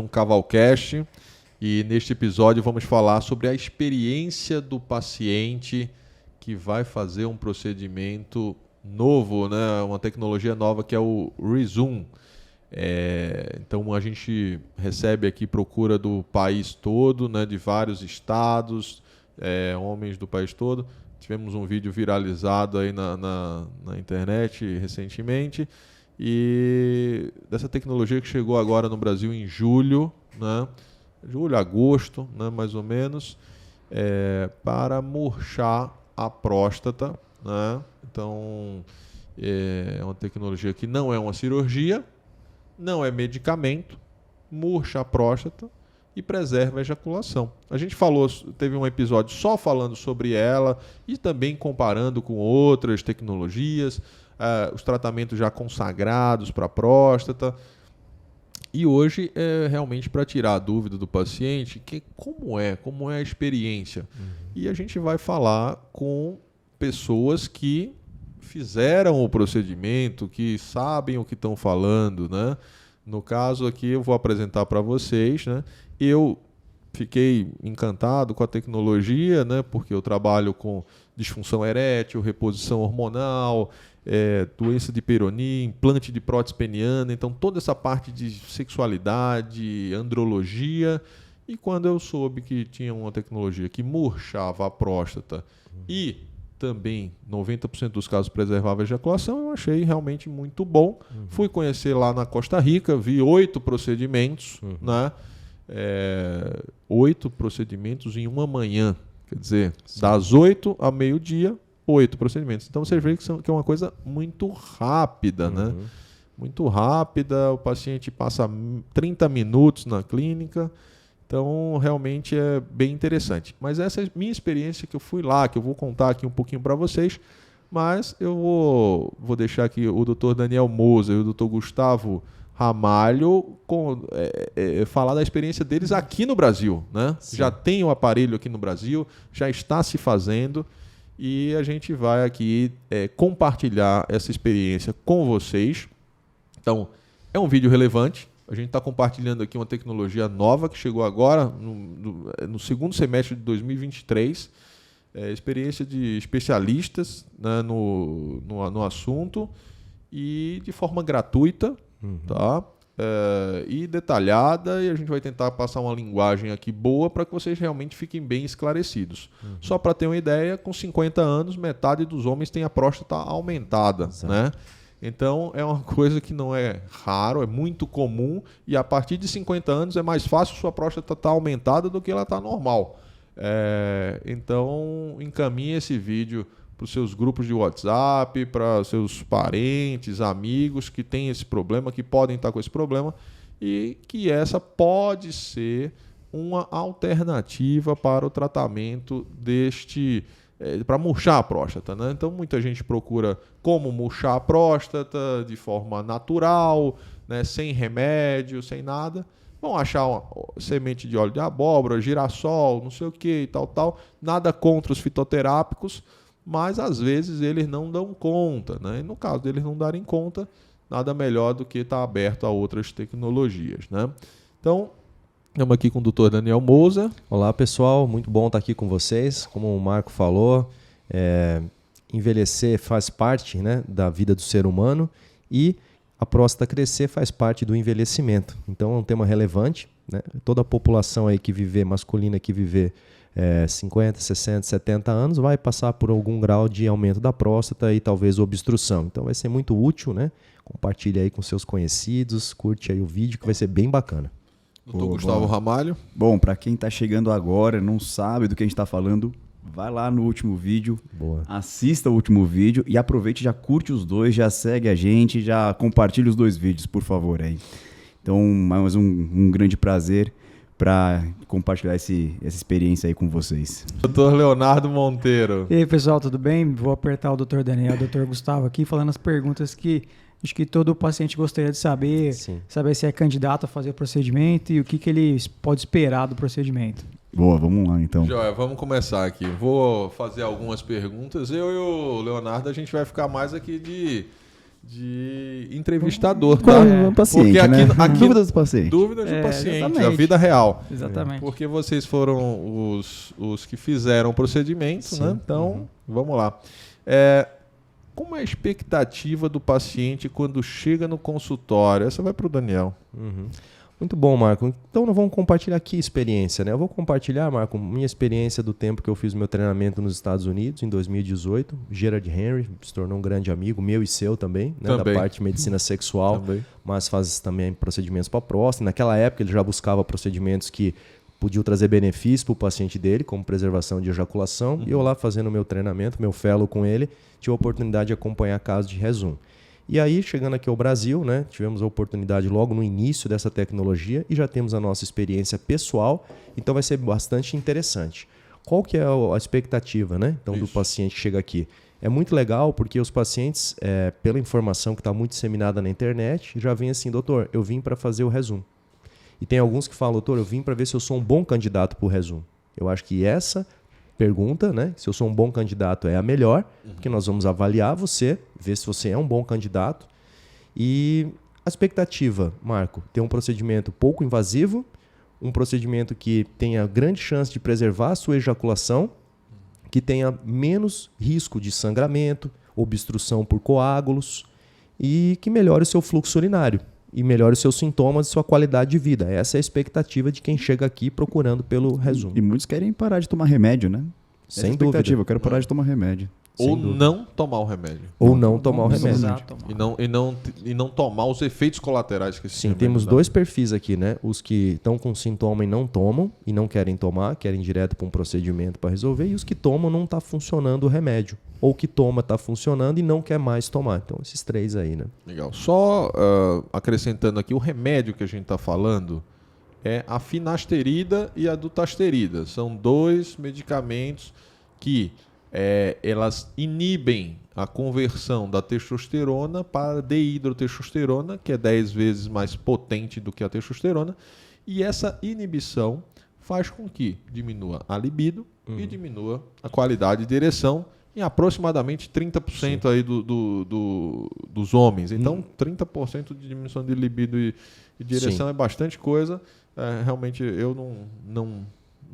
um Cavalcast e neste episódio vamos falar sobre a experiência do paciente que vai fazer um procedimento novo, né? Uma tecnologia nova que é o Rezum. Então a gente recebe aqui procura do país todo, né? De vários estados, homens do país todo. Tivemos um vídeo viralizado aí na internet recentemente. E dessa tecnologia que chegou agora no Brasil em julho, né? Julho, agosto, né? Mais ou menos, para murchar a próstata, né? Então, é uma tecnologia que não é uma cirurgia, não é medicamento, murcha a próstata e preserva a ejaculação. A gente teve um episódio só falando sobre ela e também comparando com outras tecnologias, os tratamentos já consagrados para a próstata. E hoje é realmente para tirar a dúvida do paciente como é a experiência. E a gente vai falar com pessoas que fizeram o procedimento, que sabem o que estão falando, né? No caso aqui eu vou apresentar para vocês, né? Eu fiquei encantado com a tecnologia, né? Porque eu trabalho com disfunção erétil, reposição hormonal, doença de Peyronie, implante de prótese peniana, então toda essa parte de sexualidade, andrologia. E quando eu soube que tinha uma tecnologia que murchava a próstata e também 90% dos casos preservava a ejaculação, eu achei realmente muito bom. Fui conhecer lá na Costa Rica, vi 8 procedimentos, né? 8 procedimentos em uma manhã, quer dizer, das 8 ao meio-dia, 8 procedimentos. Então você vê que é uma coisa muito rápida, né? Muito rápida, o paciente passa 30 minutos na clínica, então realmente é bem interessante. Mas essa é a minha experiência que eu fui lá, que eu vou contar aqui um pouquinho para vocês, mas eu vou deixar aqui o Dr. Daniel Moser e o Dr. Gustavo Ramalho falar da experiência deles aqui no Brasil, né? Já tem o aparelho aqui no Brasil, já está se fazendo. E a gente vai aqui compartilhar essa experiência com vocês. Então, é um vídeo relevante. A gente está compartilhando aqui uma tecnologia nova que chegou agora, no segundo semestre de 2023. Experiência de especialistas, né, no assunto e de forma gratuita, tá? E detalhada, e a gente vai tentar passar uma linguagem aqui boa para que vocês realmente fiquem bem esclarecidos. Só para ter uma ideia, com 50 anos, metade dos homens tem a próstata aumentada, né? Então é uma coisa que não é raro, é muito comum, e a partir de 50 anos é mais fácil sua próstata estar aumentada do que ela estar normal. Então encaminhe esse vídeo para os seus grupos de WhatsApp, para seus parentes, amigos que têm esse problema, que podem estar com esse problema, e que essa pode ser uma alternativa para o tratamento para murchar a próstata, né? Então muita gente procura como murchar a próstata de forma natural, né? Sem remédio, sem nada. Vão achar uma semente de óleo de abóbora, girassol, não sei o que e tal. Nada contra os fitoterápicos, mas às vezes eles não dão conta, né? E no caso deles não darem conta, nada melhor do que estar aberto a outras tecnologias, né? Então, estamos aqui com o Dr. Daniel Moser. Olá, pessoal. Muito bom estar aqui com vocês. Como o Marco falou, envelhecer faz parte, né, da vida do ser humano e a próstata crescer faz parte do envelhecimento. Então, é um tema relevante, né? Toda a população aí masculina que viver 50, 60, 70 anos vai passar por algum grau de aumento da próstata e talvez obstrução. Então vai ser muito útil, né? Compartilhe aí com seus conhecidos, curte aí o vídeo que vai ser bem bacana. Doutor Gustavo Ramalho. Bom, para quem está chegando agora, não sabe do que a gente está falando, vai lá no último vídeo, assista o último vídeo e aproveite, já curte os dois, já segue a gente, já compartilha os 2 vídeos, por favor. Aí. Então, mais um grande prazer para compartilhar essa experiência aí com vocês. Dr. Leonardo Monteiro. E aí, pessoal, tudo bem? Vou apertar o Dr. Daniel e o Dr. Gustavo aqui, falando as perguntas que acho que todo paciente gostaria de saber. Sim. Saber se é candidato a fazer o procedimento e o que ele pode esperar do procedimento. Boa, vamos lá então. Joia, vamos começar aqui. Vou fazer algumas perguntas. Eu e o Leonardo, a gente vai ficar mais aqui de entrevistador, Com tá? o paciente, Porque aqui dúvidas do paciente. Dúvidas do paciente, exatamente. a vida real. Exatamente. Porque vocês foram os que fizeram o procedimento, Sim. né? Então, vamos lá. Como é a expectativa do paciente quando chega no consultório? Essa vai para o Daniel. Muito bom, Marco. Então nós vamos compartilhar aqui a experiência, né? Eu vou compartilhar, Marco, minha experiência do tempo que eu fiz meu treinamento nos Estados Unidos, em 2018. Gerard Henry se tornou um grande amigo, meu e seu também, né? Também. Da parte de medicina sexual, Também. mas faz também procedimentos para próstata. Naquela época ele já buscava procedimentos que podiam trazer benefícios para o paciente dele, como preservação de ejaculação. E eu lá fazendo o meu treinamento, meu fellow com ele, tive a oportunidade de acompanhar casos de Rezum. E aí, chegando aqui ao Brasil, né, tivemos a oportunidade logo no início dessa tecnologia e já temos a nossa experiência pessoal, então vai ser bastante interessante. Qual que é a expectativa, né, então, do paciente que chega aqui? É muito legal porque os pacientes, pela informação que está muito disseminada na internet, já vem assim, doutor, eu vim para fazer o Rezum. E tem alguns que falam, doutor, eu vim para ver se eu sou um bom candidato para o Rezum. Eu acho que essa pergunta, né, se eu sou um bom candidato é a melhor, porque nós vamos avaliar você, ver se você é um bom candidato. E a expectativa, Marco, ter um procedimento pouco invasivo, um procedimento que tenha grande chance de preservar a sua ejaculação, que tenha menos risco de sangramento, obstrução por coágulos e que melhore o seu fluxo urinário e melhore os seus sintomas e sua qualidade de vida. Essa é a expectativa de quem chega aqui procurando pelo Rezum. E muitos querem parar de tomar remédio, né? Sem expectativa, dúvida. eu quero parar de tomar remédio. Ou Sem dúvida. não tomar o remédio. Ou não tomar o Vamos remédio. usar, tomar. E não tomar os efeitos colaterais que esse Sim, remédio temos dá. dois perfis aqui, né? Os que estão com sintoma e não tomam, e não querem tomar, querem direto para um procedimento para resolver, e os que tomam não está funcionando o remédio. Ou que toma está funcionando e não quer mais tomar. Então, esses três aí, né? Legal. Só acrescentando aqui, o remédio que a gente está falando é a finasterida e a dutasterida. São dois medicamentos que elas inibem a conversão da testosterona para dehidrotestosterona, que é 10 vezes mais potente do que a testosterona. E essa inibição faz com que diminua a libido e diminua a qualidade de ereção em aproximadamente 30% aí dos homens. Então, 30% de diminuição de libido e de ereção Sim. é bastante coisa. Realmente, eu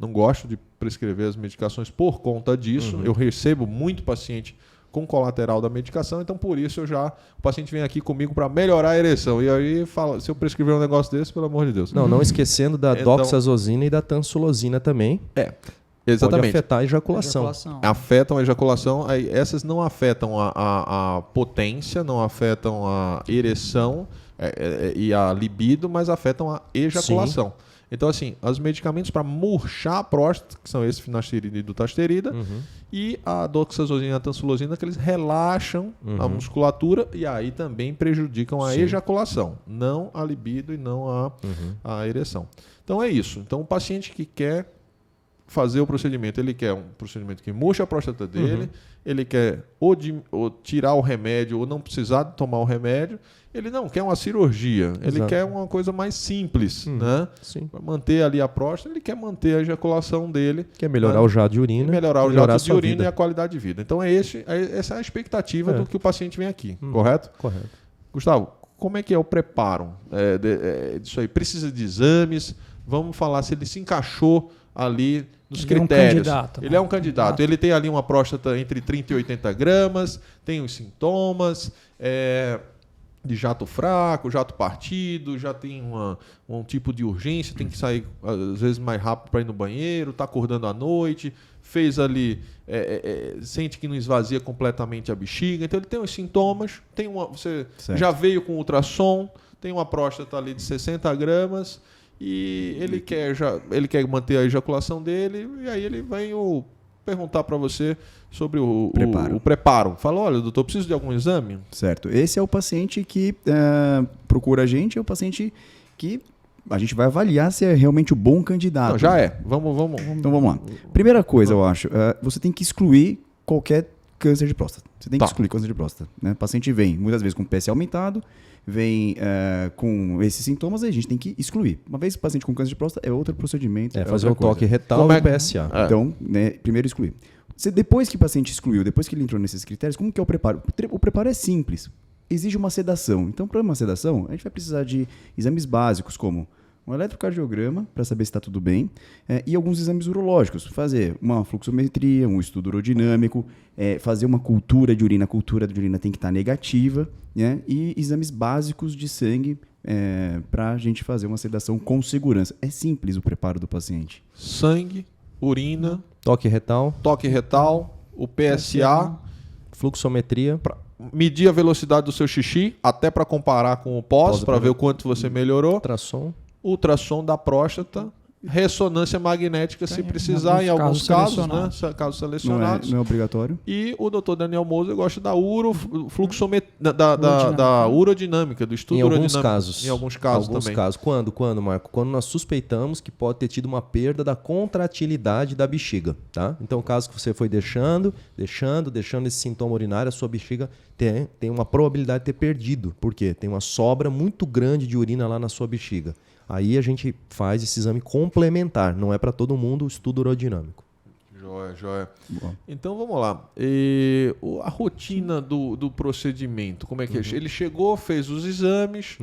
não gosto de prescrever as medicações por conta disso. Eu recebo muito paciente com colateral da medicação, então por isso o paciente vem aqui comigo para melhorar a ereção. E aí, se eu prescrever um negócio desse, pelo amor de Deus. Não esquecendo da Então- doxazosina e da tansulosina também. Pode Exatamente. afetar a ejaculação. Afetam a ejaculação, aí essas não afetam a potência, não afetam a ereção e a libido, mas afetam a ejaculação. Então, assim, os medicamentos para murchar a próstata, que são esse finasterida e dutasterida, e a doxazosina e a tansulosina, que eles relaxam a musculatura e aí também prejudicam a ejaculação, não a libido e não a ereção. Então, é isso. Então, o paciente que quer fazer o procedimento, ele quer um procedimento que murcha a próstata dele, ele quer ou tirar o remédio ou não precisar de tomar o remédio, ele não quer uma cirurgia, ele Exato. quer uma coisa mais simples, né? Sim. Para manter ali a próstata, ele quer manter a ejaculação dele, Quer melhorar o jato de e urina. melhorar o melhorar jato a de sua urina vida. e a qualidade de vida. Então essa é a expectativa do que o paciente vem aqui, correto? Correto. Gustavo, como é que é o preparo disso aí? Precisa de exames? Vamos falar se ele se encaixou ali nos Ele é um critérios. candidato, né? Ele é um candidato. Ele tem ali uma próstata entre 30 e 80 gramas, tem os sintomas de jato fraco, jato partido, já tem um tipo de urgência, tem que sair às vezes mais rápido para ir no banheiro, está acordando à noite, fez ali, sente que não esvazia completamente a bexiga. Então ele tem os sintomas, você Certo. já veio com ultrassom, tem uma próstata ali de 60 gramas, e ele quer manter a ejaculação dele, e aí ele vem perguntar para você sobre o preparo. Fala, olha, doutor, preciso de algum exame? Certo. Esse é o paciente que procura a gente, é o paciente que a gente vai avaliar se é realmente o bom candidato. Não, já é. Vamos. Então vamos lá. Primeira coisa, eu acho, você tem que excluir qualquer câncer de próstata. Você tem que excluir câncer de próstata. Né? O paciente vem, muitas vezes, com PSA aumentado, vem com esses sintomas, aí a gente tem que excluir. Uma vez o paciente com câncer de próstata, é outro procedimento. Fazer outra um toque coisa. retal Como e é- PSA. Então, né, primeiro excluir. Depois que o paciente excluiu, depois que ele entrou nesses critérios, como que é o preparo? O preparo é simples. exige uma sedação. Então, para uma sedação, a gente vai precisar de exames básicos, como um eletrocardiograma, para saber se está tudo bem, e alguns exames urológicos. Fazer uma fluxometria, um estudo urodinâmico, fazer uma cultura de urina. A cultura de urina tem que estar negativa, né? E exames básicos de sangue para a gente fazer uma sedação com segurança. É simples o preparo do paciente. Sangue, urina, Toque retal, o PSA, fluxometria. medir a velocidade do seu xixi, até para comparar com o pós, para ver o quanto você melhorou. Ultrassom da próstata, ressonância magnética se precisar, em alguns casos, né? Casos selecionados. Não é obrigatório. E o Dr. Daniel Moser gosta da da urodinâmica, do estudo urodinâmico. Em alguns casos também. Quando, Marco? Quando nós suspeitamos que pode ter tido uma perda da contratilidade da bexiga, tá? Então, o caso que você foi deixando esse sintoma urinário, a sua bexiga tem uma probabilidade de ter perdido. Por quê? Tem uma sobra muito grande de urina lá na sua bexiga. Aí a gente faz esse exame complementar, não é para todo mundo o estudo urodinâmico. Joia. Bom. Então vamos lá. A rotina do procedimento, como é que é? Ele chegou, fez os exames,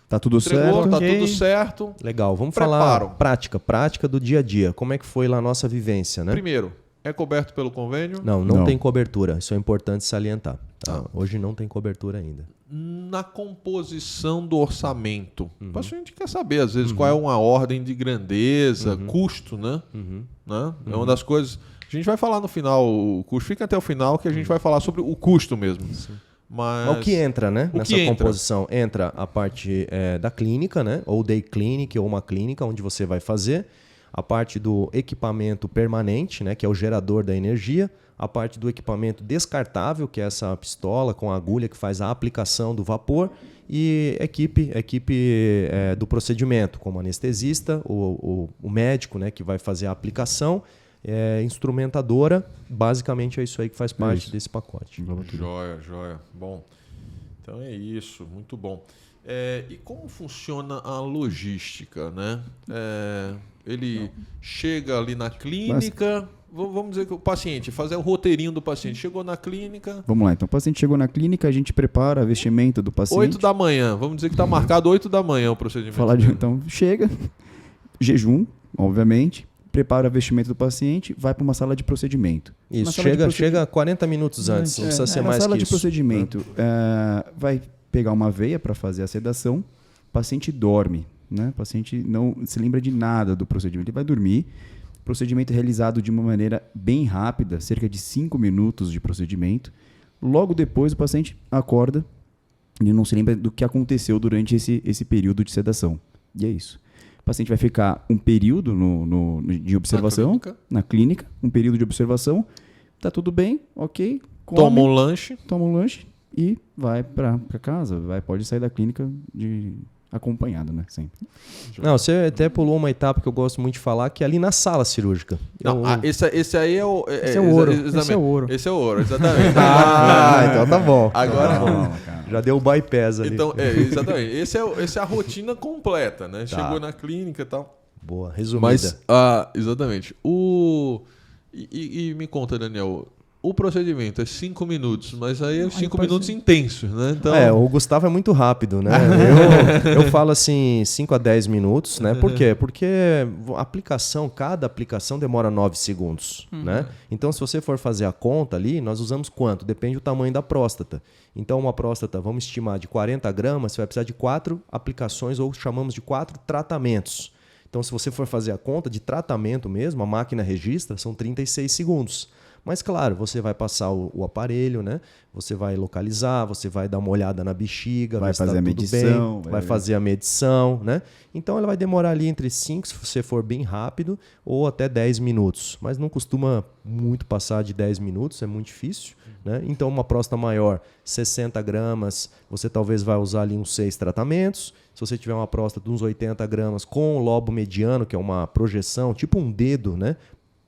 tá tudo certo. Tá tudo certo. Legal, vamos falar prática do dia a dia. Como é que foi lá a nossa vivência, né? Primeiro, é coberto pelo convênio? Não tem cobertura, isso é importante salientar. Tá? Hoje não tem cobertura ainda. Na composição do orçamento, o paciente quer saber, às vezes, qual é uma ordem de grandeza, custo, né? É uma das coisas... A gente vai falar no final o custo, fica até o final que a gente vai falar sobre o custo mesmo. Mas o que entra, né? Nessa composição? Entra a parte da clínica, né? Ou day clinic, ou uma clínica onde você vai fazer. A parte do equipamento permanente, né? Que é o gerador da energia. A parte do equipamento descartável, que é essa pistola com a agulha que faz a aplicação do vapor, e equipe do procedimento, como anestesista, o médico, né, que vai fazer a aplicação, instrumentadora, basicamente é isso aí que faz parte desse pacote. Joia. Bom, então é isso, muito bom. E como funciona a logística, né? Ele chega ali na clínica... Vamos dizer que o paciente, fazer o roteirinho do paciente. Chegou na clínica... Vamos lá, então o paciente chegou na clínica, a gente prepara a vestimenta do paciente. 8 da manhã, vamos dizer que está marcado 8 da manhã o procedimento. Então chega, jejum, obviamente, prepara a vestimenta do paciente, vai para uma sala de procedimento. Isso, chega 40 minutos antes, não precisa ser mais que isso. Na sala de procedimento, vai pegar uma veia para fazer a sedação, o paciente dorme, né? O paciente não se lembra de nada do procedimento, ele vai dormir. Procedimento realizado de uma maneira bem rápida, cerca de 5 minutos de procedimento. Logo depois, o paciente acorda e não se lembra do que aconteceu durante esse período de sedação. E é isso. O paciente vai ficar um período de observação na clínica, um período de observação. Tá tudo bem, ok. Toma um lanche e vai para casa. Pode sair da clínica acompanhado, né? Sempre. Não, você até pulou uma etapa que eu gosto muito de falar, que é ali na sala cirúrgica. Esse aí é o... Esse é o ouro. Esse é o ouro, exatamente. Então tá bom. Agora... Já deu o bypass ali. Então, exatamente. Essa é a rotina completa, né? Tá. Chegou na clínica e tal. Boa, resumida. Mas, exatamente. E me conta, Daniel... O procedimento é 5 minutos, mas aí é 5 minutos intensos, né? Então... o Gustavo é muito rápido, né? eu falo assim, 5 a 10 minutos, né? Por quê? Porque cada aplicação demora 9 segundos, né? Então, se você for fazer a conta ali, nós usamos quanto? Depende do tamanho da próstata. Então, uma próstata, vamos estimar, de 40 gramas, você vai precisar de 4 aplicações, ou chamamos de 4 tratamentos. Então, se você for fazer a conta de tratamento mesmo, a máquina registra, são 36 segundos. Mas, claro, você vai passar o aparelho, né? Você vai localizar, você vai dar uma olhada na bexiga, vai fazer a medição, vai fazer a medição, né? Então, ela vai demorar ali entre 5, se você for bem rápido, ou até 10 minutos. Mas não costuma muito passar de 10 minutos, é muito difícil, né? Então, uma próstata maior, 60 gramas, você talvez vai usar ali uns 6 tratamentos. Se você tiver uma próstata de uns 80 gramas com o lobo mediano, que é uma projeção, tipo um dedo, né?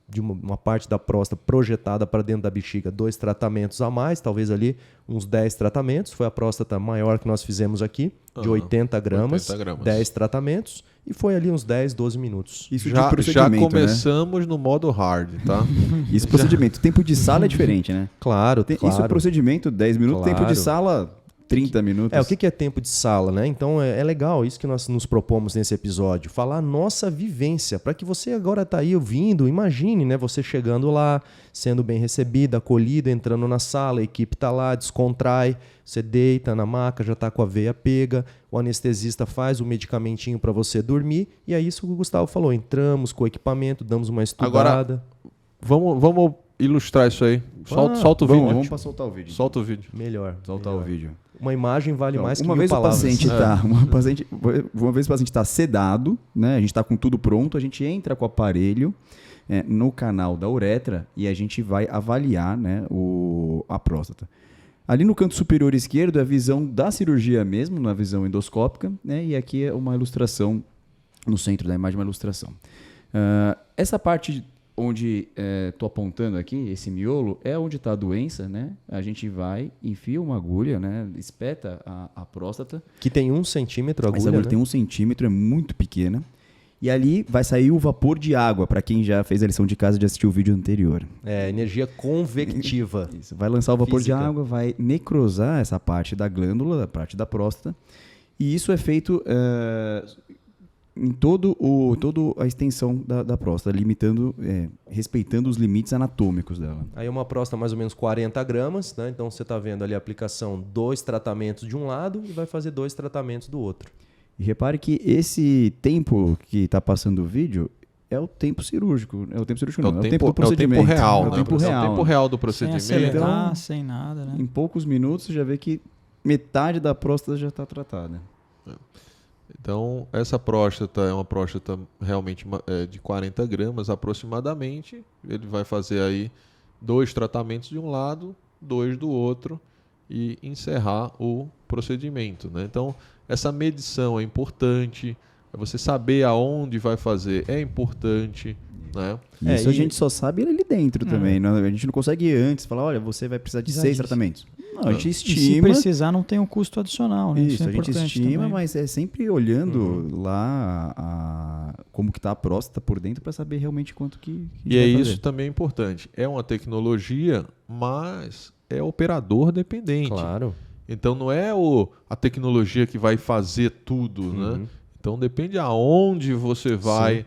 De uma parte da próstata projetada para dentro da bexiga, 2 tratamentos a mais, talvez ali uns 10 tratamentos. Foi a próstata maior que nós fizemos aqui, de 80 gramas, 10 tratamentos, e foi ali uns 10, 12 minutos. Isso já começamos, né? No modo hard, tá? Isso procedimento. O tempo de sala é diferente, né? Claro. Isso procedimento, 10 minutos, tempo de sala... 30 minutos. O que é tempo de sala, né? Então é legal isso que nós nos propomos nesse episódio, falar a nossa vivência, para que você agora tá aí ouvindo, imagine, né? Você chegando lá, sendo bem recebido, acolhido, entrando na sala, a equipe tá lá, descontrai, você deita na maca, já tá com a veia pega, o anestesista faz o medicamentinho para você dormir, e é isso que o Gustavo falou, entramos com o equipamento, damos uma estudada. Agora, vamos ilustrar isso aí. Solta o vídeo. Vamos para soltar o vídeo. Solta o vídeo. Melhor. Soltar o vídeo. Uma imagem vale mais que uma mil vez palavras. Uma vez o paciente está sedado, né? A gente está com tudo pronto, a gente entra com o aparelho no canal da uretra e a gente vai avaliar, né, a próstata. Ali no canto superior esquerdo é a visão da cirurgia mesmo, na visão endoscópica, né? E aqui é uma ilustração, no centro da imagem, uma ilustração. Essa parte onde estou apontando aqui, esse miolo, é onde está a doença, né? A gente vai, enfia uma agulha, né? Espeta a próstata. Que tem 1 centímetro a agulha, essa agulha, né? tem 1 centímetro, é muito pequena. E ali vai sair o vapor de água, para quem já fez a lição de casa e já assistiu o vídeo anterior. Energia convectiva. Isso, vai lançar o vapor Física. de água, vai necrosar essa parte da glândula, da parte da próstata. E isso é feito em toda a extensão da próstata, respeitando os limites anatômicos dela. Aí uma próstata mais ou menos 40 gramas, né? Então você está vendo ali a aplicação 2 tratamentos de um lado e vai fazer 2 tratamentos do outro. E repare que esse tempo que está passando o vídeo é o tempo cirúrgico. É o tempo cirúrgico, não. É o tempo do procedimento. É o tempo real, né? É o tempo real do procedimento. Sem acelerar, sem nada, né? Em poucos minutos você já vê que metade da próstata já está tratada. Então, essa próstata é uma próstata realmente de 40 gramas aproximadamente. Ele vai fazer aí 2 tratamentos de um lado, 2 do outro e encerrar o procedimento, né? Então, essa medição é importante. Você saber aonde vai fazer é importante, né? Isso a gente só sabe ali dentro também. Né? A gente não consegue ir antes falar, olha, você vai precisar de 6 tratamentos. Não, a gente estima. E se precisar, não tem um custo adicional. Né? Isso, é a gente estima, também. mas é sempre olhando lá como que está a próstata por dentro para saber realmente quanto que e é isso também é importante. É uma tecnologia, mas é operador dependente. Claro. Então não é a tecnologia que vai fazer tudo, né? Então depende aonde você vai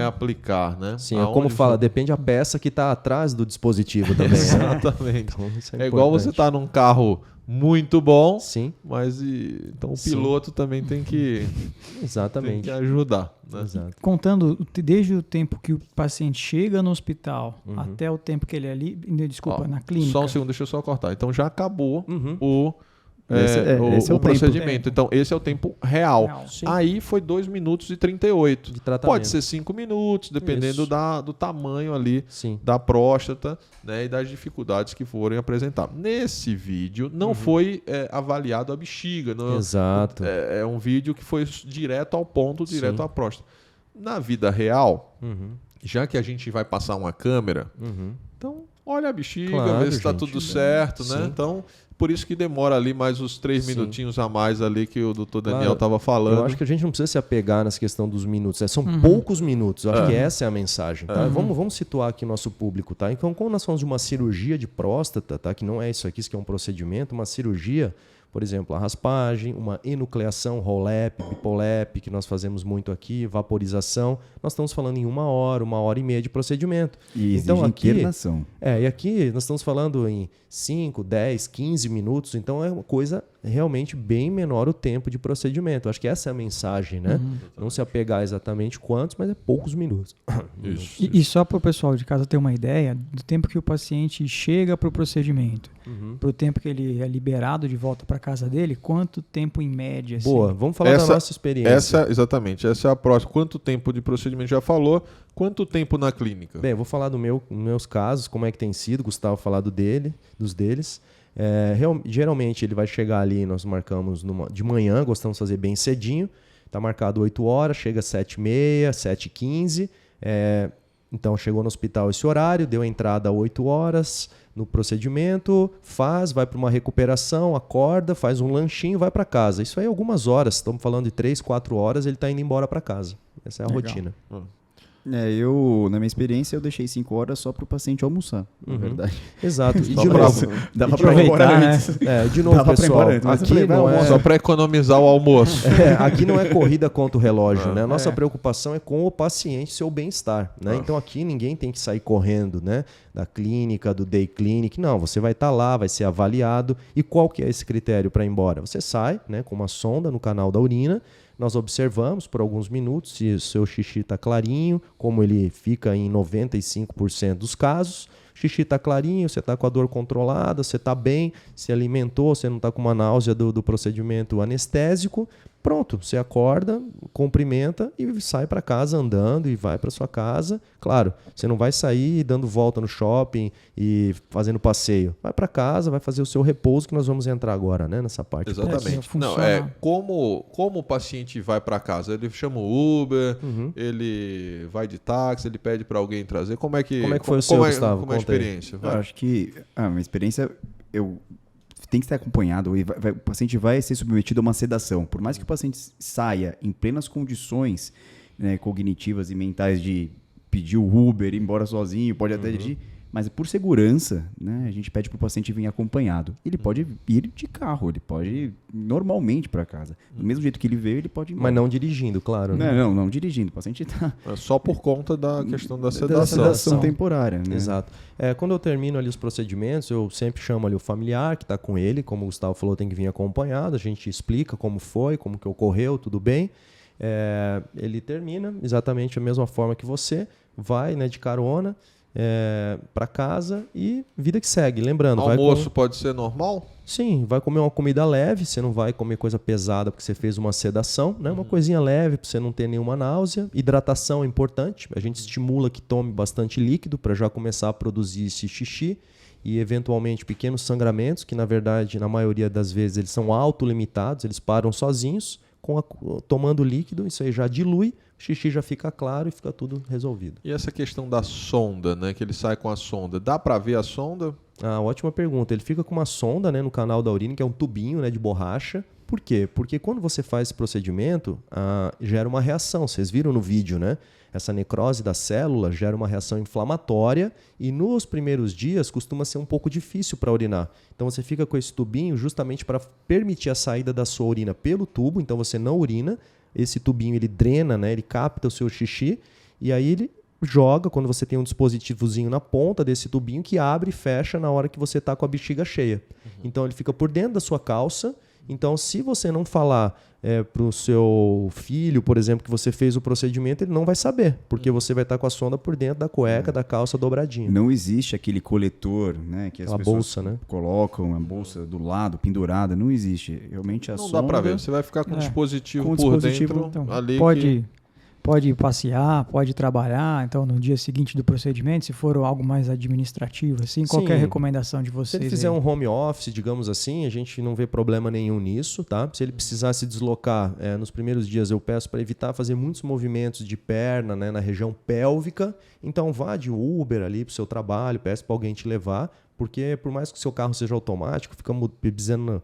aplicar, né? Sim, como fala, depende da peça que está atrás do dispositivo também. Exatamente. Então, isso é igual você estar num carro muito bom, sim, mas então o piloto também tem que, exatamente. Tem que ajudar. Né? Exato. Contando desde o tempo que o paciente chega no hospital até o tempo que ele é ali, na clínica. Só um segundo, deixa eu só cortar. Então já acabou esse é o procedimento. tempo. Então, esse é o tempo real. Aí foi 2 minutos e 38. De tratamento. Pode ser 5 minutos, dependendo do tamanho ali Sim. da próstata, né, e das dificuldades que forem apresentar. Nesse vídeo não foi avaliado a bexiga. Não, exato. É um vídeo que foi direto ao ponto, direto à próstata. Na vida real, já que a gente vai passar uma câmera, então olha a bexiga, claro, vê se está tudo certo, né? Então, por isso que demora ali mais os 3 minutinhos a mais ali que o Dr. Daniel estava falando. Eu acho que a gente não precisa se apegar nessa questão dos minutos. São poucos minutos. Eu acho que essa é a mensagem. Tá? Vamos situar aqui o nosso público. Tá? Então, quando nós falamos de uma cirurgia de próstata, tá? Que não é isso aqui, isso aqui é um procedimento, uma cirurgia, por exemplo, a raspagem, uma enucleação, Rolep, Bipolep, que nós fazemos muito aqui, vaporização. Nós estamos falando em 1 hora, 1h30 de procedimento. E então, aqui, internação. E aqui nós estamos falando em 5, 10, 15 minutos. Então é uma coisa realmente bem menor o tempo de procedimento. Acho que essa é a mensagem, né? Não se apegar exatamente quantos, mas é poucos minutos. Isso. E só para o pessoal de casa ter uma ideia do tempo que o paciente chega para o procedimento, para o tempo que ele é liberado de volta para casa dele, quanto tempo em média? Assim? Boa, vamos falar da nossa experiência. Exatamente, essa é a próxima. Quanto tempo de procedimento já falou? Quanto tempo na clínica? Bem, eu vou falar dos meus casos, como é que tem sido, Gustavo falar dos deles. Geralmente ele vai chegar ali, nós marcamos de manhã, gostamos de fazer bem cedinho, está marcado 8 horas, chega às 7h30, 7h15, então chegou no hospital esse horário, deu a entrada às 8 horas no procedimento, vai para uma recuperação, acorda, faz um lanchinho, vai para casa. Isso aí algumas horas, estamos falando de 3, 4 horas, ele está indo embora para casa. Essa é a rotina. Na minha experiência, eu deixei 5 horas só para o paciente almoçar, na verdade. Exato. E de novo, dava para ir embora antes. De novo, pessoal, aqui não é... Só para economizar o almoço. Aqui não é corrida contra o relógio, né? A nossa preocupação é com o paciente, seu bem-estar, né? Então aqui ninguém tem que sair correndo, né? Da clínica, do day clinic. Não, você vai estar lá, vai ser avaliado. E qual que é esse critério para ir embora? Você sai, né, com uma sonda no canal da urina. Nós observamos por alguns minutos se o seu xixi está clarinho, como ele fica em 95% dos casos. O xixi está clarinho, você está com a dor controlada, você está bem, se alimentou, você não está com uma náusea do procedimento anestésico. Pronto, você acorda, cumprimenta e sai para casa andando e vai para sua casa. Claro, você não vai sair dando volta no shopping e fazendo passeio. Vai para casa, vai fazer o seu repouso, que nós vamos entrar agora, né, nessa parte. Exatamente. Como o paciente vai para casa? Ele chama o Uber, ele vai de táxi, ele pede para alguém trazer. Como é que foi o seu, Gustavo? Como é a experiência? Eu acho que a minha experiência... tem que ser acompanhado, o paciente vai ser submetido a uma sedação. Por mais que o paciente saia em plenas condições, né, cognitivas e mentais de pedir o Uber, ir embora sozinho, pode até dirigir, mas por segurança, né, a gente pede para o paciente vir acompanhado. Ele pode ir de carro, ele pode ir normalmente para casa. Do mesmo jeito que ele veio, ele pode ir embora. Mas não dirigindo, claro. Né? Não dirigindo. O paciente está... É só por conta da questão da sedação. Da sedação temporária. Né? Exato. Quando eu termino ali os procedimentos, eu sempre chamo ali o familiar que está com ele, como o Gustavo falou, tem que vir acompanhado, a gente explica como foi, como que ocorreu, tudo bem. Ele termina exatamente a mesma forma que você, vai, né, de carona, para casa e vida que segue. Lembrando, almoço pode ser normal? Sim, vai comer uma comida leve, você não vai comer coisa pesada porque você fez uma sedação, né? Uma coisinha leve para você não ter nenhuma náusea. Hidratação é importante, a gente estimula que tome bastante líquido para já começar a produzir esse xixi e eventualmente pequenos sangramentos, que na verdade, na maioria das vezes, eles são autolimitados, eles param sozinhos, tomando líquido, isso aí já dilui, o xixi já fica claro e fica tudo resolvido. E essa questão da sonda, né, que ele sai com a sonda, dá para ver a sonda? Ótima pergunta. Ele fica com uma sonda, né, no canal da urina, que é um tubinho, né, de borracha. Por quê? Porque quando você faz esse procedimento, gera uma reação. Vocês viram no vídeo, né? Essa necrose da célula gera uma reação inflamatória e nos primeiros dias costuma ser um pouco difícil para urinar. Então você fica com esse tubinho justamente para permitir a saída da sua urina pelo tubo, então você não urina. Esse tubinho ele drena, né? Ele capta o seu xixi e aí ele joga quando você tem um dispositivozinho na ponta desse tubinho que abre e fecha na hora que você está com a bexiga cheia. Então ele fica por dentro da sua calça. Então se você não falar para o seu filho, por exemplo, que você fez o procedimento, ele não vai saber, porque você vai estar com a sonda por dentro da cueca, da calça dobradinha. Não existe aquele coletor, né, que as pessoas bolsa, né? colocam a bolsa do lado, pendurada, não existe. Realmente a sonda... Não dá para ver, você vai ficar com o dispositivo dispositivo dentro. Então, ali pode passear, pode trabalhar, então no dia seguinte do procedimento, se for algo mais administrativo, assim, qualquer recomendação de vocês. Se ele fizer um home office, digamos assim, a gente não vê problema nenhum nisso, tá? Se ele precisar se deslocar nos primeiros dias, eu peço para evitar fazer muitos movimentos de perna, né, na região pélvica, então vá de Uber ali para o seu trabalho, peça para alguém te levar, porque por mais que o seu carro seja automático, fica pisando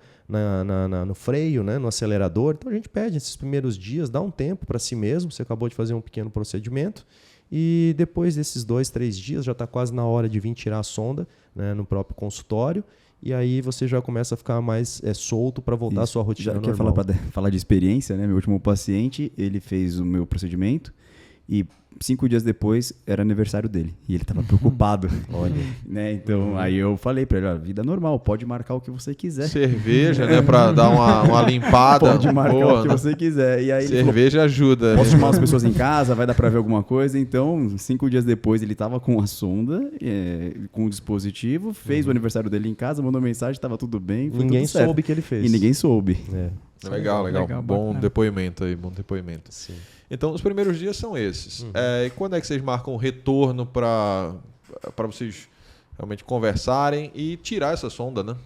no freio, né, no acelerador. Então a gente pede esses primeiros dias, dá um tempo para si mesmo. Você acabou de fazer um pequeno procedimento e depois desses 2, 3 dias já está quase na hora de vir tirar a sonda, né, no próprio consultório. E aí você já começa a ficar mais solto para voltar à sua rotina normal. Já quer falar de experiência, né? Meu último paciente, ele fez o meu procedimento e 5 dias depois era aniversário dele e ele estava preocupado. Olha. Né? Então aí eu falei para ele, vida normal, pode marcar o que você quiser. Cerveja, né, para dar uma limpada. Pode marcar o que você quiser. E aí cerveja ele falou, ajuda. Posso chamar as pessoas em casa, vai dar para ver alguma coisa. Então 5 dias depois ele estava com a sonda, com o dispositivo, fez o aniversário dele em casa, mandou mensagem, estava tudo bem. Ninguém soube que ele fez. E ninguém soube. Legal. Bom bacana. depoimento aí, bom depoimento. Sim. Então, os primeiros dias são esses. E quando é que vocês marcam o retorno para vocês realmente conversarem e tirar essa sonda, né?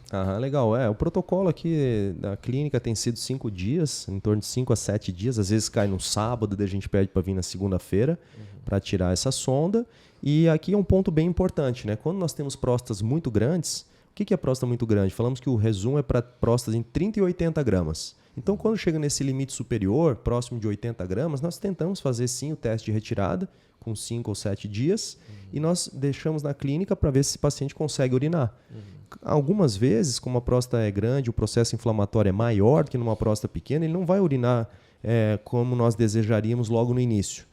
Legal. O protocolo aqui da clínica tem sido 5 dias, em torno de 5 a 7 dias. Às vezes cai no sábado, daí a gente pede para vir na segunda-feira para tirar essa sonda. E aqui é um ponto bem importante, né? Quando nós temos próstatas muito grandes, o que é próstata muito grande? Falamos que o resumo é para próstatas em 30 e 80 gramas. Então, quando chega nesse limite superior, próximo de 80 gramas, nós tentamos fazer sim o teste de retirada, com 5 ou 7 dias, e nós deixamos na clínica para ver se esse paciente consegue urinar. Algumas vezes, como a próstata é grande, o processo inflamatório é maior do que numa próstata pequena, ele não vai urinar como nós desejaríamos logo no início.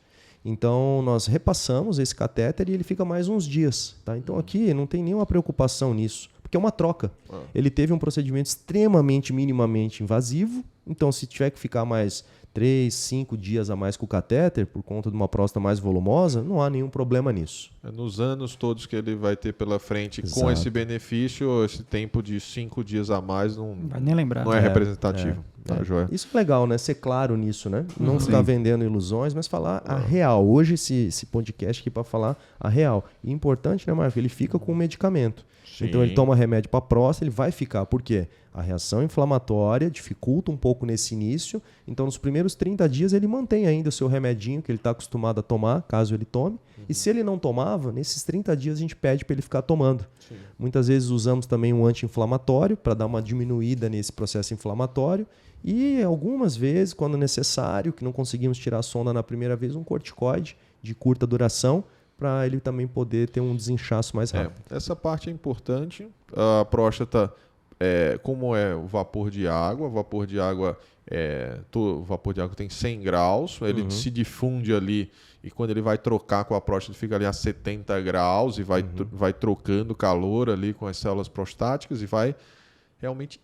Então, nós repassamos esse catéter e ele fica mais uns dias. Tá? Então, aqui não tem nenhuma preocupação nisso, porque é uma troca. Ele teve um procedimento extremamente, minimamente invasivo, então se tiver que ficar mais 3, 5 dias a mais com o catéter, por conta de uma próstata mais volumosa, não há nenhum problema nisso. Nos anos todos que ele vai ter pela frente, Exato. com esse benefício, esse tempo de 5 dias a mais não vai nem lembrar. Não é representativo. Tá, joia? Isso é legal, né? Ser claro nisso, né? Não ficar vendendo ilusões, mas falar a real. Hoje esse podcast aqui para falar a real. E importante, né, Marco? Ele fica com o medicamento. Sim. Então ele toma remédio para próstata, ele vai ficar. Por quê? A reação inflamatória dificulta um pouco nesse início. Então nos primeiros 30 dias ele mantém ainda o seu remedinho que ele está acostumado a tomar, caso ele tome. E se ele não tomava, nesses 30 dias a gente pede para ele ficar tomando. Sim. Muitas vezes usamos também um anti-inflamatório para dar uma diminuída nesse processo inflamatório. E algumas vezes, quando necessário, que não conseguimos tirar a sonda na primeira vez, um corticoide de curta duração, para ele também poder ter um desinchaço mais rápido. Essa parte é importante. A próstata, como é o vapor de água, o vapor de água tem 100 graus, ele se difunde ali e quando ele vai trocar com a próstata, fica ali a 70 graus e vai trocando calor ali com as células prostáticas e vai... Realmente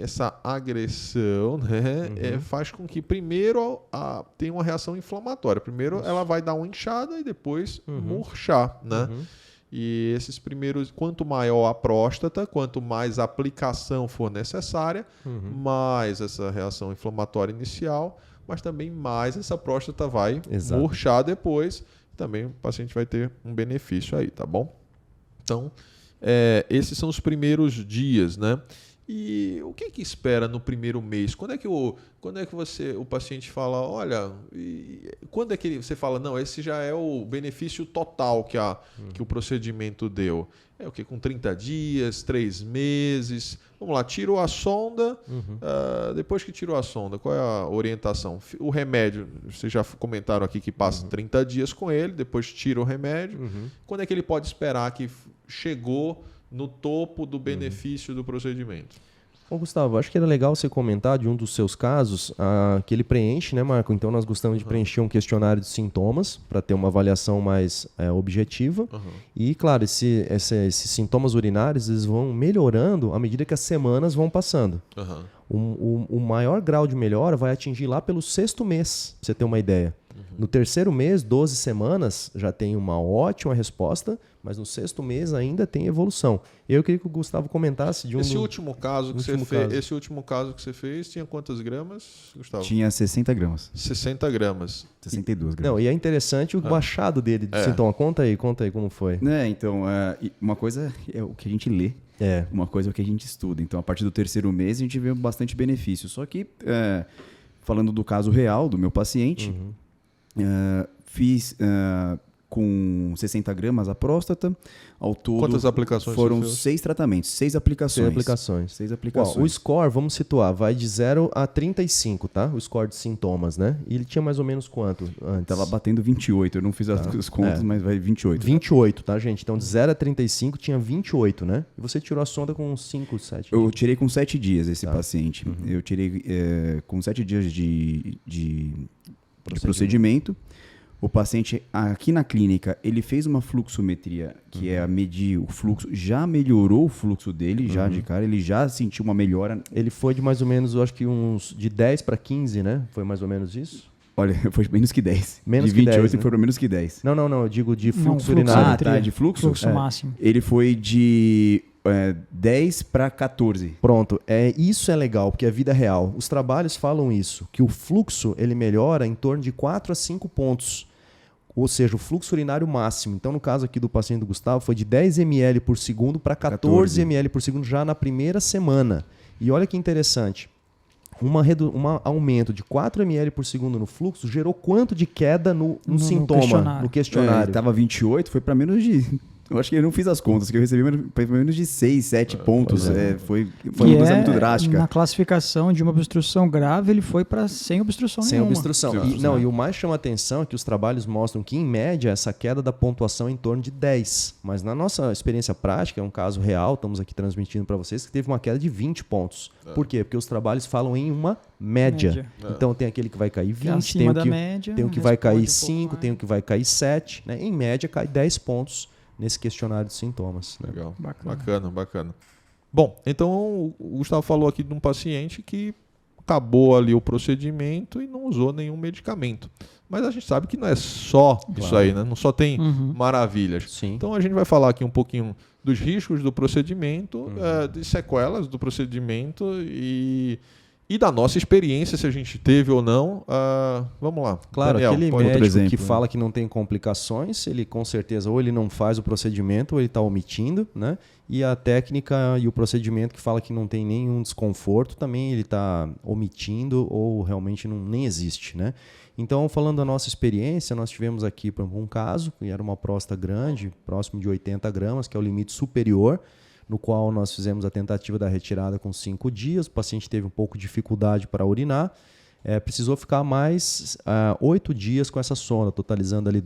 essa agressão, né, faz com que primeiro tenha uma reação inflamatória. Primeiro ela vai dar uma inchada e depois murchar. Né? E esses primeiros, quanto maior a próstata, quanto mais aplicação for necessária, mais essa reação inflamatória inicial, mas também mais essa próstata vai murchar depois. Também o paciente vai ter um benefício aí, tá bom? Então... esses são os primeiros dias, né? E o que espera no primeiro mês? Quando é que o paciente fala, olha, quando é que você fala, não, esse já é o benefício total que o procedimento deu? É o que? Com 30 dias, 3 meses? Vamos lá, tirou a sonda, depois que tirou a sonda, qual é a orientação? O remédio, vocês já comentaram aqui que passa 30 dias com ele, depois tira o remédio. Quando é que ele pode esperar que chegou no topo do benefício do procedimento? Bom, Gustavo, acho que era legal você comentar de um dos seus casos que ele preenche, né, Marco? Então nós gostamos de preencher um questionário de sintomas para ter uma avaliação mais objetiva. E, claro, esses sintomas urinários eles vão melhorando à medida que as semanas vão passando. O maior grau de melhora vai atingir lá pelo 6º mês, pra você ter uma ideia. No 3º mês, 12 semanas, já tem uma ótima resposta, mas no 6º mês ainda tem evolução. Eu queria que o Gustavo comentasse de um... Esse último caso que você fez, tinha quantas gramas, Gustavo? Tinha 60 gramas. 60 gramas. 62 gramas. Não, e é interessante o baixado dele de sintoma. Conta aí como foi. Então, uma coisa é o que a gente lê, uma coisa é o que a gente estuda. Então, a partir do 3º mês, a gente vê bastante benefício. Só que, falando do caso real do meu paciente... fiz com 60 gramas a próstata. Ao todo, quantas aplicações foram 6 tratamentos, 6 aplicações. 6 aplicações. O score, vamos situar, vai de 0 a 35, tá? O score de sintomas, né? E ele tinha mais ou menos quanto antes? Estava batendo 28, eu não fiz as contas, mas vai 28. 28, tá, gente? Então, de 0 a 35 tinha 28, né? E você tirou a sonda com 5, 7 dias? Eu tirei com 7 dias esse paciente. Eu tirei com 7 dias de procedimento. O paciente aqui na clínica, ele fez uma fluxometria, que é medir o fluxo, já melhorou o fluxo dele, já de cara, ele já sentiu uma melhora. Ele foi de mais ou menos, eu acho que uns de 10 para 15, né? Foi mais ou menos isso? Olha, foi menos que 10. Menos de 28 que 10, né? Foram menos que 10. Não, eu digo de fluxo urinário. Ah, tá, de fluxo? Fluxo máximo. Ele foi de 10 para 14. Pronto, isso é legal, porque é vida real. Os trabalhos falam isso, que o fluxo ele melhora em torno de 4 a 5 pontos. Ou seja, o fluxo urinário máximo. Então, no caso aqui do paciente do Gustavo, foi de 10 ml por segundo para 14 ml por segundo já na primeira semana. E olha que interessante. Um aumento de 4 ml por segundo no fluxo gerou quanto de queda no sintoma, no questionário? Estava 28, foi para menos de Eu acho que eu não fiz as contas, que eu recebi pelo menos de 6, 7 pontos. Foi uma coisa muito drástica. Na classificação de uma obstrução grave, ele foi para sem obstrução sem nenhuma. Obstrução. E o mais chama atenção é que os trabalhos mostram que, em média, essa queda da pontuação é em torno de 10. Mas na nossa experiência prática, é um caso real, estamos aqui transmitindo para vocês, que teve uma queda de 20 pontos. Por quê? Porque os trabalhos falam em uma média. Então tem aquele que vai cair 20, tem o que vai cair 5, tem o que vai cair 7. Né? Em média, cai 10 pontos nesse questionário de sintomas. Né? Legal. Bacana. Bom, então o Gustavo falou aqui de um paciente que acabou ali o procedimento e não usou nenhum medicamento. Mas a gente sabe que não é só isso aí, né? Não só tem maravilhas. Sim. Então a gente vai falar aqui um pouquinho dos riscos do procedimento, de sequelas do procedimento e da nossa experiência, se a gente teve ou não. Vamos lá. Claro, Daniel, aquele médico exemplo, que fala que não tem complicações, ele com certeza ou ele não faz o procedimento ou ele está omitindo, né? E a técnica e o procedimento que fala que não tem nenhum desconforto, também ele está omitindo ou realmente nem existe, né? Então, falando da nossa experiência, nós tivemos aqui, por exemplo, um caso, que era uma próstata grande, próximo de 80 gramas, que é o limite superior, no qual nós fizemos a tentativa da retirada com 5 dias. O paciente teve um pouco de dificuldade para urinar, precisou ficar mais 8 dias com essa sonda, totalizando ali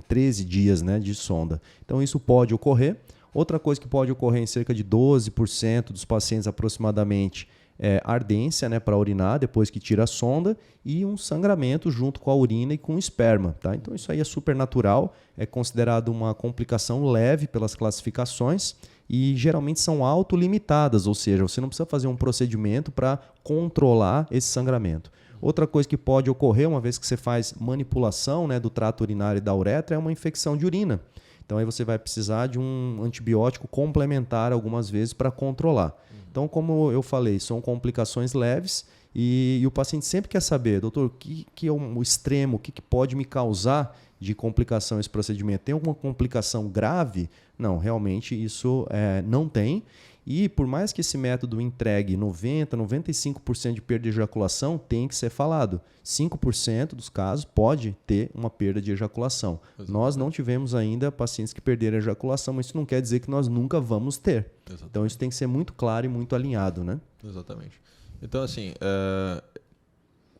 13 dias, né, de sonda. Então isso pode ocorrer. Outra coisa que pode ocorrer em cerca de 12% dos pacientes aproximadamente é ardência, né, para urinar depois que tira a sonda e um sangramento junto com a urina e com o esperma. Tá? Então isso aí é super natural, é considerado uma complicação leve pelas classificações e geralmente são autolimitadas, ou seja, você não precisa fazer um procedimento para controlar esse sangramento. Outra coisa que pode ocorrer, uma vez que você faz manipulação, né, do trato urinário e da uretra, é uma infecção de urina. Então aí você vai precisar de um antibiótico complementar algumas vezes para controlar. Então, como eu falei, são complicações leves e o paciente sempre quer saber, doutor, o que é o extremo, o que pode me causar de complicação esse procedimento? Tem alguma complicação grave? Não, realmente isso não tem. E por mais que esse método entregue 90%, 95% de perda de ejaculação, tem que ser falado. 5% dos casos pode ter uma perda de ejaculação. Exatamente. Nós não tivemos ainda pacientes que perderam a ejaculação, mas isso não quer dizer que nós nunca vamos ter. Exatamente. Então isso tem que ser muito claro e muito alinhado, né? Exatamente. Então assim,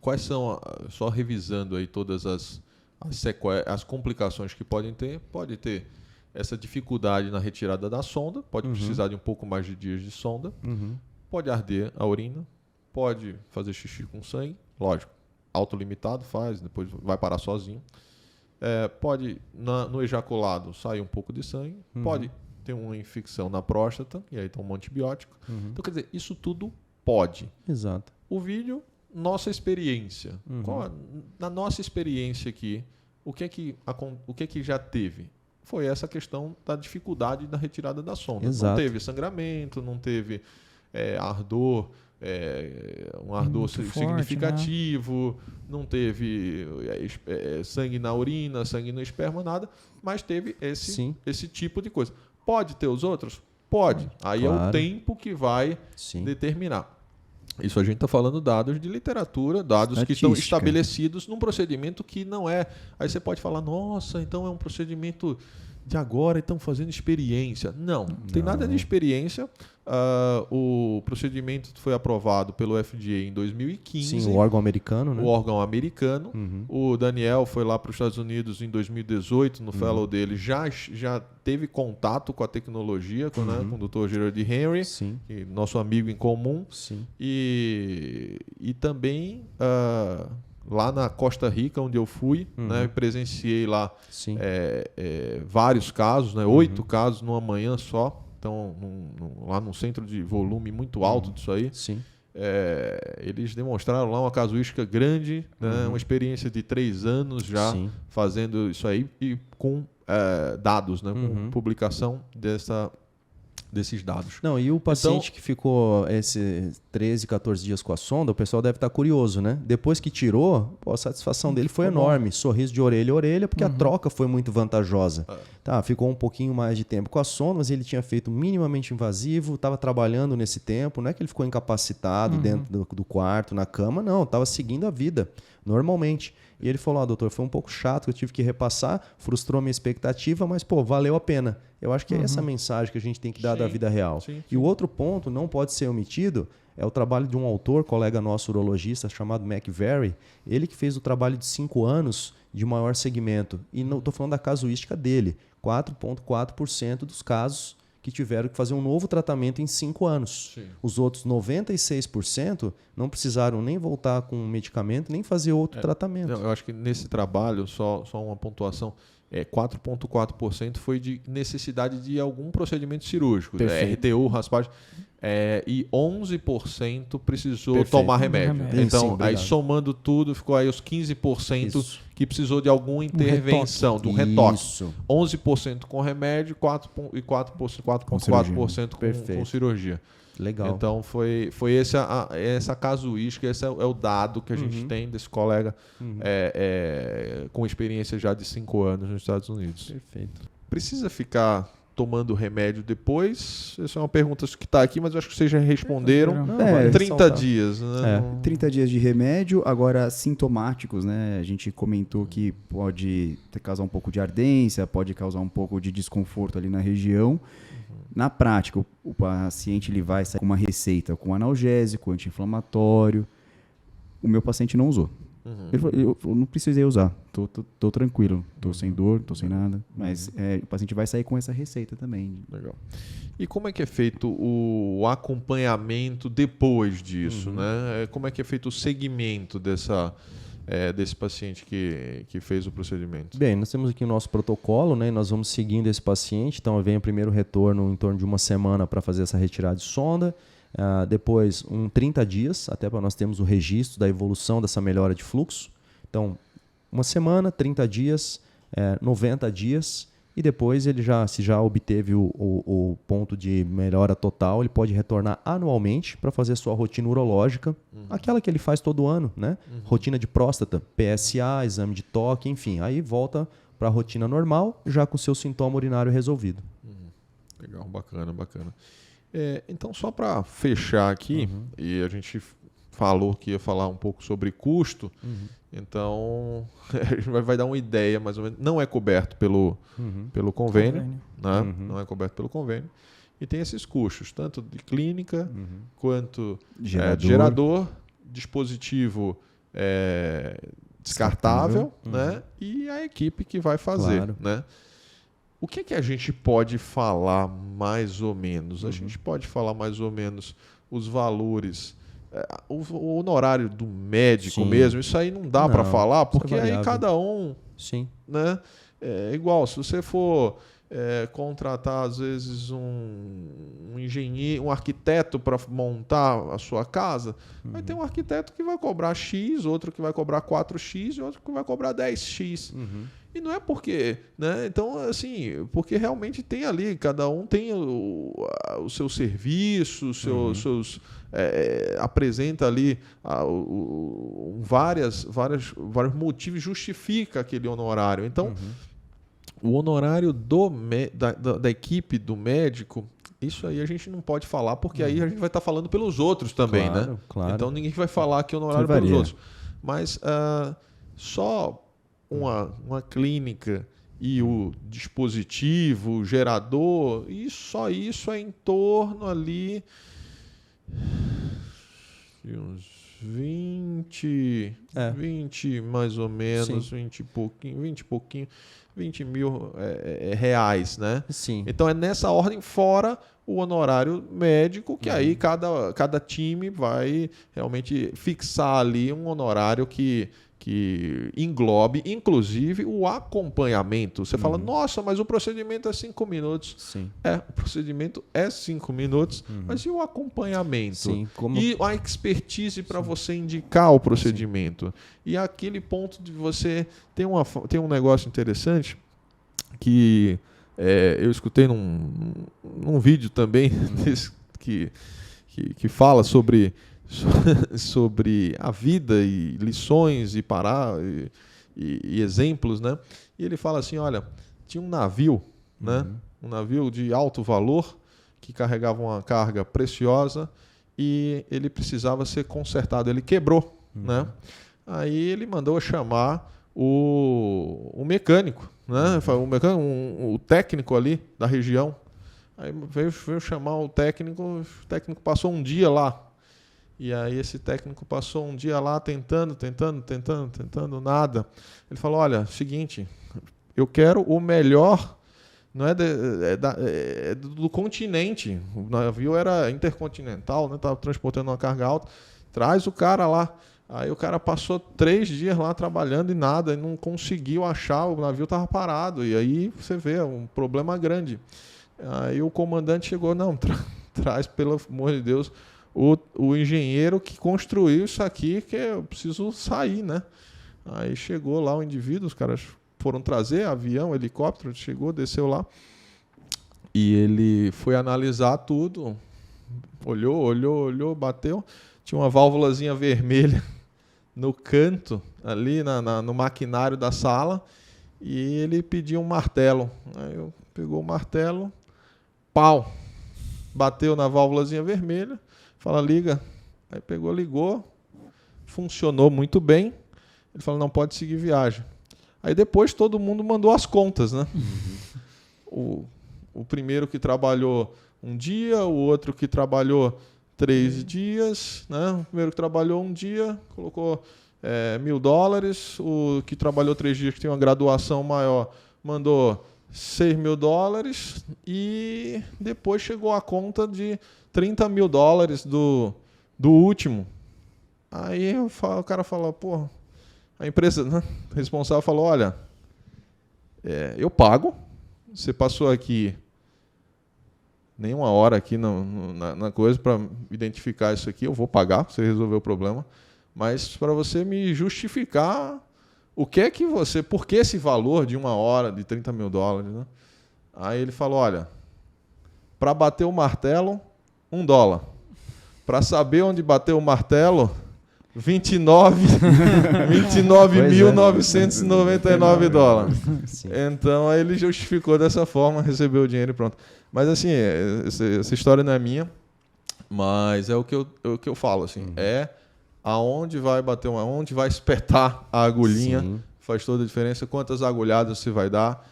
quais são, só revisando aí todas as complicações que podem ter, pode ter essa dificuldade na retirada da sonda, pode precisar de um pouco mais de dias de sonda, pode arder a urina, pode fazer xixi com sangue, lógico, autolimitado faz, depois vai parar sozinho, pode no ejaculado sair um pouco de sangue, pode ter uma infecção na próstata, e aí toma um antibiótico. Então, quer dizer, isso tudo pode. Exato. O vídeo, nossa experiência. Na nossa experiência aqui, o que é que já teve? Foi essa questão da dificuldade da retirada da sonda. Exato. Não teve sangramento, não teve ardor, um ardor significativo, forte, né? Não teve sangue na urina, sangue no esperma, nada, mas teve esse tipo de coisa. Pode ter os outros? Pode. Aí claro. É o tempo que vai determinar. Isso a gente está falando dados de literatura, dados que estão estabelecidos num procedimento que não é... Aí você pode falar, nossa, então é um procedimento de agora e estão fazendo experiência. Não tem nada de experiência. O procedimento foi aprovado pelo FDA em 2015. Sim, o órgão americano, né? O órgão americano. O Daniel foi lá para os Estados Unidos em 2018, no fellow dele, já teve contato com a tecnologia, com o Dr. Gerard Henry, nosso amigo em comum. Sim. E também... lá na Costa Rica, onde eu fui, né, presenciei lá vários casos, né, 8 casos numa manhã só. Então, lá num centro de volume muito alto disso aí. Sim. Eles demonstraram lá uma casuística grande, né, uma experiência de 3 anos já fazendo isso aí e com dados, né, com publicação desses dados. Não, e o paciente que ficou 13, 14 dias com a sonda, o pessoal deve estar curioso, né? Depois que tirou, a satisfação dele foi enorme. Sorriso de orelha a orelha, porque a troca foi muito vantajosa. Tá, ficou um pouquinho mais de tempo com a sonda, mas ele tinha feito minimamente invasivo, estava trabalhando nesse tempo, não é que ele ficou incapacitado dentro do quarto, na cama, não, estava seguindo a vida normalmente. E ele falou, doutor, foi um pouco chato, eu tive que repassar, frustrou minha expectativa, mas, valeu a pena. Eu acho que é essa mensagem que a gente tem que dar da vida real. Sim. E o outro ponto, não pode ser omitido, é o trabalho de um autor, colega nosso urologista, chamado McVary, ele que fez o trabalho de 5 anos de maior segmento. E não estou falando da casuística dele, 4,4% dos casos que tiveram que fazer um novo tratamento em 5 anos. Sim. Os outros 96% não precisaram nem voltar com medicamento, nem fazer outro tratamento. Eu acho que nesse trabalho, só uma pontuação, 4,4% foi de necessidade de algum procedimento cirúrgico, RTU, raspagem, e 11% precisou tomar remédio. Então, aí somando tudo, ficou aí os 15% que precisou de alguma intervenção, de um retoque. 11% com remédio e 4,4% com cirurgia. Legal. Então, foi essa casuística, esse é o dado que a gente tem desse colega com experiência já de 5 anos nos Estados Unidos. Perfeito. Precisa ficar tomando remédio depois? Essa é uma pergunta que está aqui, mas eu acho que vocês já responderam. 30 dias. Né? 30 dias de remédio, agora sintomáticos, né? A gente comentou que pode causar um pouco de ardência, pode causar um pouco de desconforto ali na região. Na prática, o paciente ele vai sair com uma receita com analgésico, anti-inflamatório. O meu paciente não usou. Ele falou, eu não precisei usar, tô tranquilo, tô sem dor, tô sem nada. Mas o paciente vai sair com essa receita também. Legal. E como é que é feito o acompanhamento depois disso? Né? Como é que é feito o segmento desse paciente que fez o procedimento? Bem, nós temos aqui o nosso protocolo, né? Nós vamos seguindo esse paciente. Então, vem o primeiro retorno em torno de uma semana para fazer essa retirada de sonda. Depois, 30 dias, até para nós termos o registro da evolução dessa melhora de fluxo. Então, uma semana, 30 dias, 90 dias. E depois, ele se já obteve o ponto de melhora total, ele pode retornar anualmente para fazer a sua rotina urológica, aquela que ele faz todo ano, né? Rotina de próstata, PSA, exame de toque, enfim. Aí volta para a rotina normal, já com o seu sintoma urinário resolvido. Legal, bacana. Então, só para fechar aqui, e a gente falou que ia falar um pouco sobre custo, então a gente vai dar uma ideia, mais ou menos. Não é coberto pelo convênio, né? Não é coberto pelo convênio. E tem esses custos, tanto de clínica quanto gerador, dispositivo descartável, né? E a equipe que vai fazer. Claro. Né? O que a gente pode falar mais ou menos? A gente pode falar mais ou menos os valores, o honorário do médico mesmo. Isso aí não dá para falar, porque aí cada um... Sim. Né? É igual, se você for contratar, às vezes, um engenheiro, um arquiteto para montar a sua casa, vai ter um arquiteto que vai cobrar X, outro que vai cobrar 4X e outro que vai cobrar 10X. E não é porque, né? Então, assim, porque realmente tem ali, cada um tem o seu serviço, seus apresenta ali vários motivos, justifica aquele honorário. Então, o honorário da equipe do médico, isso aí a gente não pode falar, porque aí a gente vai estar falando pelos outros também, né? Claro. Então, ninguém vai falar que honorário pelos outros. Mas só uma clínica e o dispositivo, o gerador, e só isso é em torno ali de uns 20 mais ou menos, 20 mil reais, né? Sim. Então é nessa ordem, fora o honorário médico, que aí cada time vai realmente fixar ali um honorário que englobe, inclusive, o acompanhamento. Você fala, nossa, mas o procedimento é 5 minutos. Sim. O procedimento é 5 minutos, mas e o acompanhamento? Sim, E a expertise para você indicar o procedimento? E aquele ponto de você... Tem um negócio interessante que eu escutei num vídeo também que fala sobre a vida e lições e e exemplos, né? E ele fala assim, olha, tinha um navio, né? Um navio de alto valor que carregava uma carga preciosa e ele precisava ser consertado, ele quebrou, né? Aí ele mandou chamar o mecânico, né? O técnico ali da região. Aí veio chamar o técnico passou um dia lá. E aí esse técnico passou um dia lá tentando, nada. Ele falou, olha, seguinte, eu quero o melhor, não é do continente. O navio era intercontinental, né? Estava transportando uma carga alta. Traz o cara lá. Aí o cara passou 3 dias lá trabalhando e nada, e não conseguiu achar, o navio estava parado. E aí você vê, um problema grande. Aí o comandante chegou, não, traz, pelo amor de Deus, o engenheiro que construiu isso aqui, que eu preciso sair, né? Aí chegou lá o indivíduo, os caras foram trazer avião, helicóptero, chegou, desceu lá, e ele foi analisar tudo, olhou, bateu, tinha uma válvulazinha vermelha no canto, ali no maquinário da sala, e ele pediu um martelo. Aí eu pegou o martelo, pau, bateu na válvulazinha vermelha, fala, liga. Aí pegou, ligou, funcionou muito bem. Ele falou, não pode seguir viagem. Aí depois todo mundo mandou as contas, né? O primeiro que trabalhou um dia, o outro que trabalhou 3 dias, né? O primeiro que trabalhou um dia colocou $1.000, o que trabalhou 3 dias, que tem uma graduação maior, mandou $6.000, e depois chegou a conta de $30.000 do último. Aí o cara falou, pô, a empresa, né, responsável falou, olha, eu pago, você passou aqui nem 1 hora aqui na coisa para identificar isso aqui, eu vou pagar para você resolver o problema, mas para você me justificar por que esse valor de 1 hora de $30.000, né? Aí ele falou, olha, para bater o martelo, $1. Para saber onde bater o martelo, $29.999. Então aí ele justificou dessa forma, recebeu o dinheiro e pronto. Mas assim, essa história não é minha, mas é o que eu falo, assim, aonde vai bater onde vai espetar a agulhinha, sim, faz toda a diferença, quantas agulhadas você vai dar,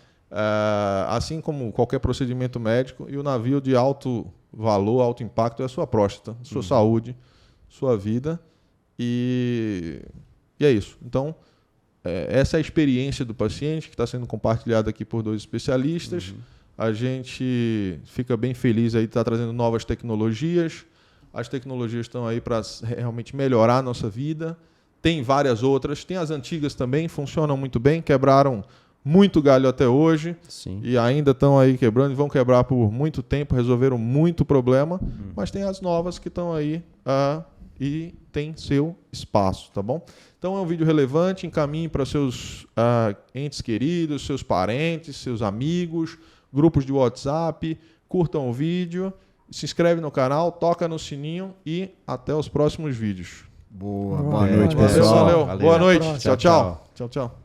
assim como qualquer procedimento médico, e o navio de alto valor, alto impacto é a sua próstata, sua saúde, sua vida, e é isso. Então, essa é a experiência do paciente que está sendo compartilhada aqui por 2 especialistas. A gente fica bem feliz aí de estar trazendo novas tecnologias. As tecnologias estão aí para realmente melhorar a nossa vida. Tem várias outras. Tem as antigas também, funcionam muito bem, quebraram muito galho até hoje. Sim. E ainda estão aí quebrando e vão quebrar por muito tempo, resolveram muito problema. Mas tem as novas que estão aí e tem seu espaço, tá bom? Então é um vídeo relevante, encaminhe para seus entes queridos, seus parentes, seus amigos, grupos de WhatsApp, curtam o vídeo, se inscreve no canal, toca no sininho e até os próximos vídeos. Boa noite, pessoal. Valeu. Boa noite. Tchau, tchau.